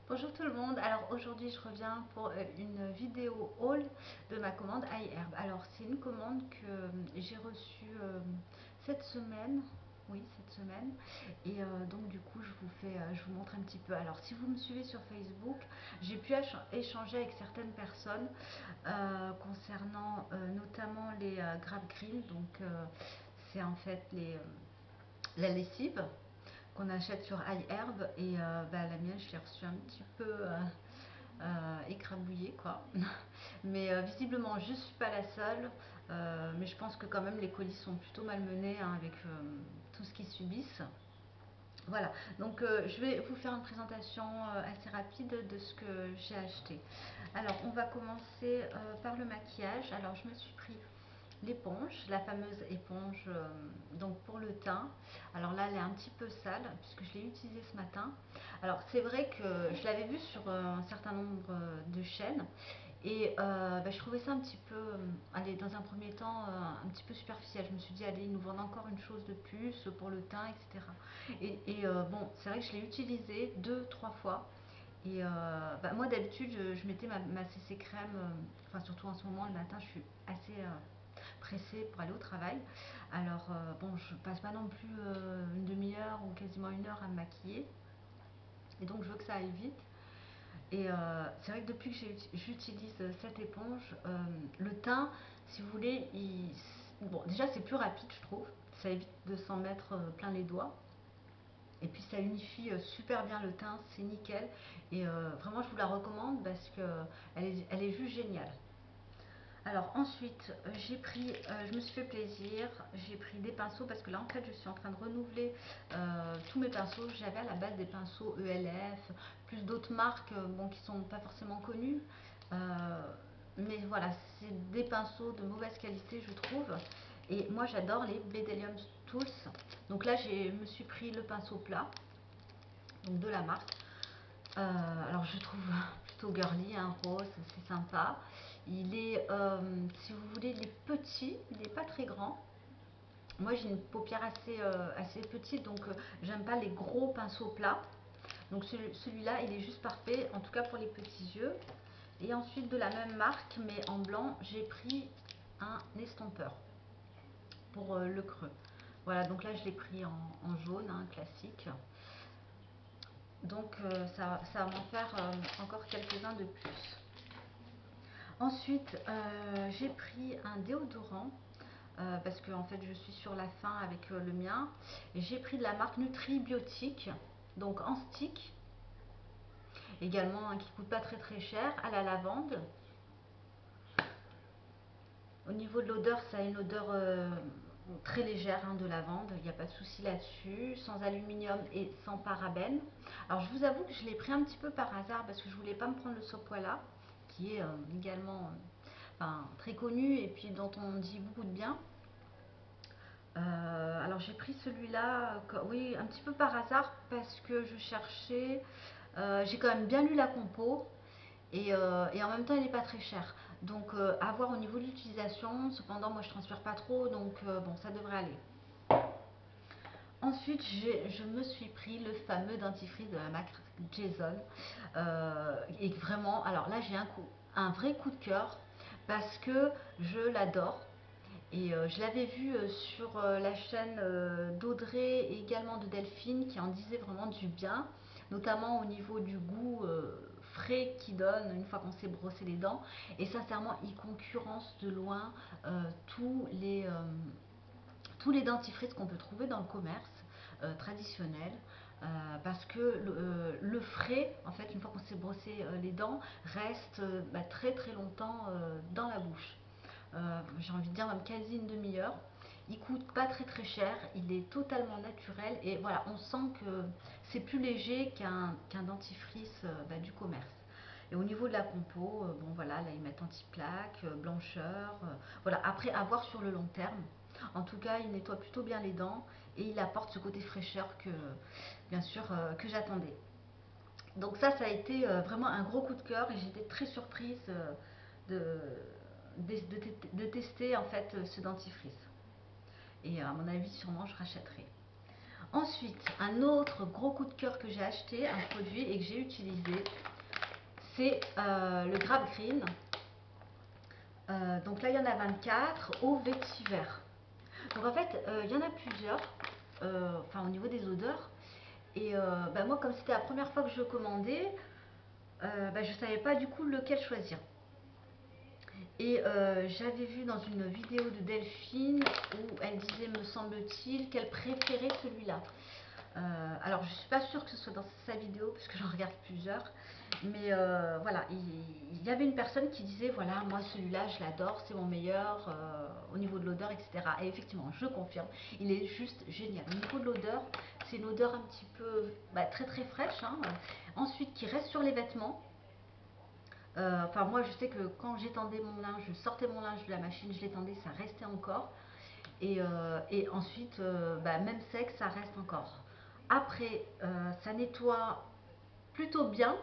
Bonjour tout le monde, alors aujourd'hui je reviens pour une vidéo haul de ma commande iHerb. Alors c'est une commande que j'ai reçue cette semaine, oui cette semaine, et donc du coup je vous montre un petit peu. Alors si vous me suivez sur Facebook, j'ai pu échanger avec certaines personnes concernant notamment les Grab Green, donc c'est en fait la lessive qu'on achète sur iHerb et la mienne je l'ai reçue un petit peu écrabouillée quoi. Mais visiblement je suis pas la seule, mais je pense que quand même les colis sont plutôt malmenés hein, avec tout ce qu'ils subissent. Voilà, donc je vais vous faire une présentation assez rapide de ce que j'ai acheté. Alors on va commencer par le maquillage. Alors je me suis pris l'éponge, la fameuse éponge donc pour le teint. Alors là elle est un petit peu sale puisque je l'ai utilisée ce matin. Alors c'est vrai que je l'avais vue sur un certain nombre de chaînes et je trouvais ça un petit peu, allez, dans un premier temps, un petit peu superficiel. Je me suis dit, allez, ils nous vendent encore une chose de plus pour le teint, etc. Et bon, c'est vrai que je l'ai utilisée deux, trois fois. Et moi d'habitude, je mettais ma CC crème, enfin surtout en ce moment, le matin, je suis assez pressée pour aller au travail. Alors bon, je passe pas non plus une demi-heure ou quasiment une heure à me maquiller. Et donc je veux que ça aille vite. Et c'est vrai que depuis que j'utilise cette éponge, le teint, si vous voulez, bon, déjà c'est plus rapide, je trouve. Ça évite de s'en mettre plein les doigts. Et puis ça unifie super bien le teint, c'est nickel. Et vraiment, je vous la recommande parce que elle est juste géniale. Alors ensuite, je me suis fait plaisir, j'ai pris des pinceaux parce que là en fait je suis en train de renouveler tous mes pinceaux. J'avais à la base des pinceaux ELF, plus d'autres marques bon, qui sont pas forcément connues. Euh, mais voilà, c'est des pinceaux de mauvaise qualité je trouve. Et moi j'adore les Bedelium Tools. Donc là je me suis pris le pinceau plat, donc de la marque. Alors je trouve plutôt girly, un rose, c'est sympa. Il est, si vous voulez, il est petit, il n'est pas très grand. Moi j'ai une paupière assez petite, donc j'aime pas les gros pinceaux plats. Donc celui-là, il est juste parfait, en tout cas pour les petits yeux. Et ensuite de la même marque, mais en blanc, j'ai pris un estompeur pour le creux. Voilà, donc là je l'ai pris en jaune, hein, classique. Donc ça va m'en faire encore quelques-uns de plus. Ensuite, j'ai pris un déodorant parce que en fait je suis sur la fin avec le mien. J'ai pris de la marque Nutribiotique, donc en stick, également hein, qui coûte pas très très cher, à la lavande. Au niveau de l'odeur, ça a une odeur très légère hein, de lavande, il n'y a pas de souci là-dessus, sans aluminium et sans parabènes. Alors je vous avoue que je l'ai pris un petit peu par hasard parce que je voulais pas me prendre le Sopoila, qui est également enfin, très connu et puis dont on dit beaucoup de bien. Alors j'ai pris celui-là, oui, un petit peu par hasard parce que je cherchais, j'ai quand même bien lu la compo et en même temps il n'est pas très cher. Donc à voir au niveau de l'utilisation, cependant moi je transpire pas trop donc bon ça devrait aller. Ensuite je me suis pris le fameux dentifrice de la marque Jason et vraiment alors là j'ai un vrai coup de cœur parce que je l'adore. Et je l'avais vu sur la chaîne d'Audrey et également de Delphine qui en disait vraiment du bien, notamment au niveau du goût frais qu'il donne une fois qu'on s'est brossé les dents. Et sincèrement, il concurrence de loin tous tous les dentifrices qu'on peut trouver dans le commerce traditionnel. Parce que le frais, en fait, une fois qu'on s'est brossé les dents, reste très très longtemps dans la bouche. J'ai envie de dire même quasi une demi-heure. Il coûte pas très très cher, il est totalement naturel et voilà, on sent que c'est plus léger qu'un dentifrice du commerce. Et au niveau de la compo, bon voilà, là ils mettent anti-plaque, blancheur, voilà. Après, à voir sur le long terme. En tout cas, il nettoie plutôt bien les dents et il apporte ce côté fraîcheur que, bien sûr, que j'attendais. Donc ça a été vraiment un gros coup de cœur et j'étais très surprise de, de tester en fait ce dentifrice. Et à mon avis, sûrement, je rachèterai. Ensuite, un autre gros coup de cœur que j'ai acheté, un produit et que j'ai utilisé, c'est le Grab Green. Donc là, il y en a 24 au vétiver. Donc en fait, il y en a plusieurs, enfin au niveau des odeurs. Et bah, moi, comme c'était la première fois que je commandais, bah, je ne savais pas du coup lequel choisir. Et j'avais vu dans une vidéo de Delphine où elle disait, me semble-t-il, qu'elle préférait celui-là. Alors je suis pas sûre que ce soit dans sa vidéo parce que j'en regarde plusieurs, mais voilà, il y avait une personne qui disait voilà, moi celui-là je l'adore, c'est mon meilleur au niveau de l'odeur, etc. Et effectivement, je confirme, il est juste génial. Au niveau de l'odeur, c'est une odeur un petit peu bah, très très fraîche, hein. Ensuite qui reste sur les vêtements. Enfin moi je sais que quand j'étendais mon linge, je sortais mon linge de la machine, je l'étendais, ça restait encore. Et ensuite, bah, même sec, ça reste encore. Après, ça nettoie plutôt bien.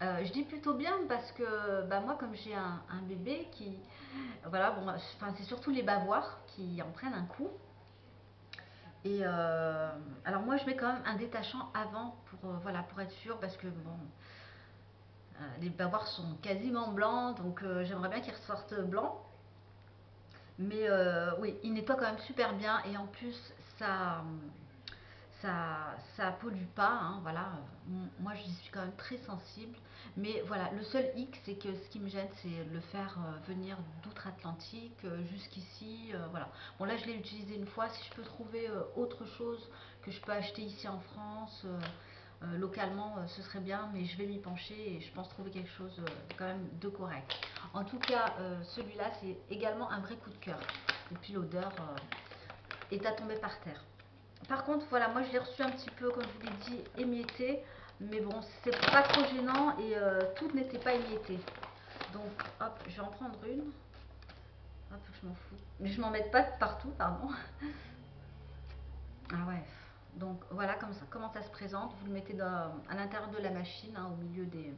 Je dis plutôt bien parce que bah, moi, comme j'ai un bébé qui. Voilà, bon, enfin, c'est surtout les bavoirs qui en prennent un coup. Et alors, moi, je mets quand même un détachant avant pour, voilà, pour être sûr parce que bon, les bavoirs sont quasiment blancs donc j'aimerais bien qu'ils ressortent blancs. Mais oui, il nettoie quand même super bien et en plus, ça, ça pollue pas, hein, voilà. Moi, j'y suis quand même très sensible. Mais voilà, le seul hic, c'est que ce qui me gêne, c'est le faire venir d'outre-Atlantique jusqu'ici. Voilà. Bon, là, je l'ai utilisé une fois. Si je peux trouver autre chose que je peux acheter ici en France, localement, ce serait bien. Mais je vais m'y pencher et je pense trouver quelque chose quand même de correct. En tout cas, celui-là, c'est également un vrai coup de cœur. Et puis l'odeur est à tomber par terre. Par contre, voilà, moi je l'ai reçu un petit peu, comme je vous l'ai dit, émietté. Mais bon, c'est pas trop gênant et tout n'était pas émietté. Donc, hop, je vais en prendre une. Hop, je m'en fous. Mais je m'en mets pas partout, pardon. Ah ouais. Donc voilà comment ça se présente. Vous le mettez à l'intérieur de la machine, hein, au milieu des,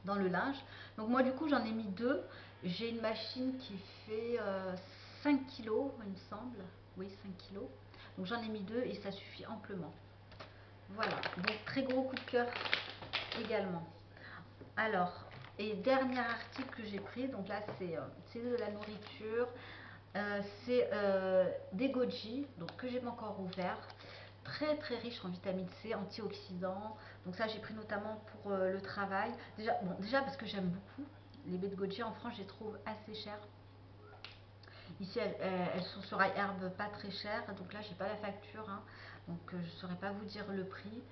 dans le linge. Donc moi du coup j'en ai mis deux. J'ai une machine qui fait 5 kilos, il me semble. Oui, 5 kilos. Donc j'en ai mis deux et ça suffit amplement. Voilà, donc très gros coup de cœur également. Alors, et dernier article que j'ai pris, donc là c'est de la nourriture, c'est des goji, donc que j'ai pas encore ouvert, très très riche en vitamine C, antioxydants. Donc ça j'ai pris notamment pour le travail. Déjà, bon, déjà parce que j'aime beaucoup les baies de goji en France, je les trouve assez chères. Ici, elles sont sur iHerb pas très chères, donc là, j'ai pas la facture, hein, donc je ne saurais pas vous dire le prix.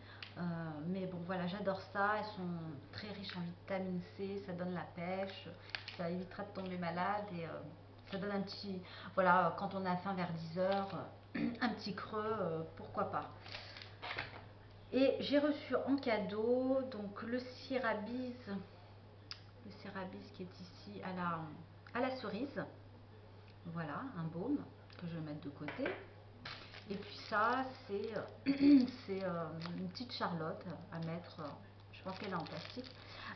Mais bon, voilà, j'adore ça. Elles sont très riches en vitamine C, ça donne la pêche, ça évitera de tomber malade et ça donne un petit. Voilà, quand on a faim vers 10 h, un petit creux, pourquoi pas. Et j'ai reçu en cadeau donc le Cérabis qui est ici à la cerise. Voilà, un baume que je vais mettre de côté. Et puis ça, c'est une petite charlotte à mettre, je pense qu'elle est en plastique,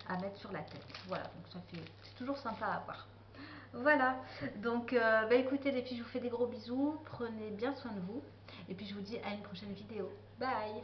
à mettre sur la tête. Voilà, donc ça fait, c'est toujours sympa à voir. Voilà, donc bah écoutez les filles, je vous fais des gros bisous, prenez bien soin de vous, et puis je vous dis à une prochaine vidéo. Bye!